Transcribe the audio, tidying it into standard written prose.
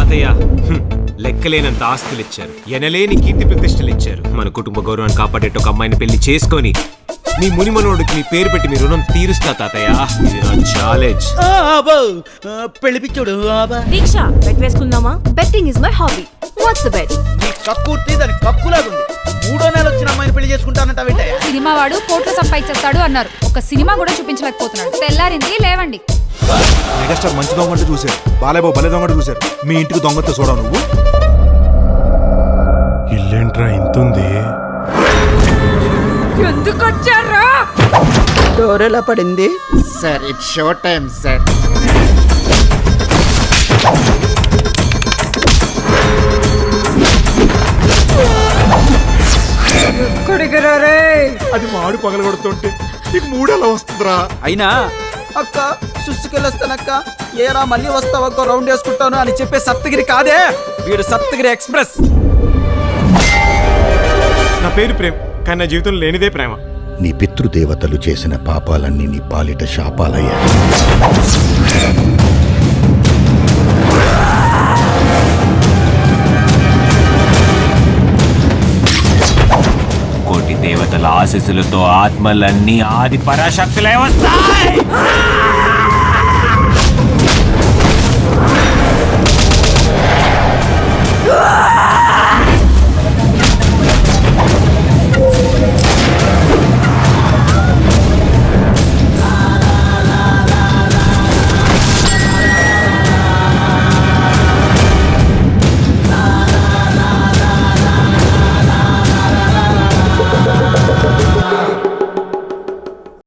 తాతయ్య లెక్కలేనంత ఆస్తులు ఇచ్చారు, ఎనలేని కీర్తి ప్రతిష్టలు ఇచ్చారు. మన కుటుంబ గౌరవాన్ని కాపాడేట ఒక అమ్మాయిని పెళ్లి చేసుకొని మీ మునిమనోడికి మీ పేరు పెట్టి మీ రుణం తీరుస్తా తాతయ్య. ఇది నా ఛాలెంజ్. పెళ్లి పిచ్చోడు. దీక్ష బెట్ వేసుకుందామా? Betting is my hobby. What's the bet? నీ కక్కుర్తి దాని కక్కులాగుంది. 3వ నెల వచ్చిన అమ్మాయిని పెళ్లి చేసుకుంటానంట. సినిమా వాడు కోట్లు సంపాదించేస్తాడు అన్నారు, ఒక సినిమా కూడా చూపించలేకపోతున్నాడు. తెల్లారింది లేవండి. మెగాస్టార్ మంచి దొంగంటూ చూశారు, బాలేబాబు బలే దొంగంటూ చూశారు. మీ ఇంటికి దొంగతో చూడవు నువ్వు. ఇల్లేంట్రా ఇంతుంది? ఎందుకు వచ్చారా? డోర్ ఎలా పడింది sir? It's show time sir. అది మాడు పగలగొడుతుంటే నీకు 3 ఎలా వస్తుందిరా? అయినా అక్క సుస్సుకెళ్ళొస్తానక్క, ఏరా మళ్ళీ వస్తావక్క, రౌండ్ వేసుకుంటాను అని చెప్పే సప్తగిరి కాదే, వీడు సప్తగిరి ఎక్స్ప్రెస్. నా పేరు ప్రేమ్, కానీ నా జీవితంలో లేనిదే ప్రేమ. నీ పితృదేవతలు చేసిన పాపాలన్నీ నీ పాలిట శాపాలయ్యాయి. కోటి దేవతల ఆశీస్సులతో ఆత్మలన్నీ ఆది పరాశక్తులే వస్తాయి.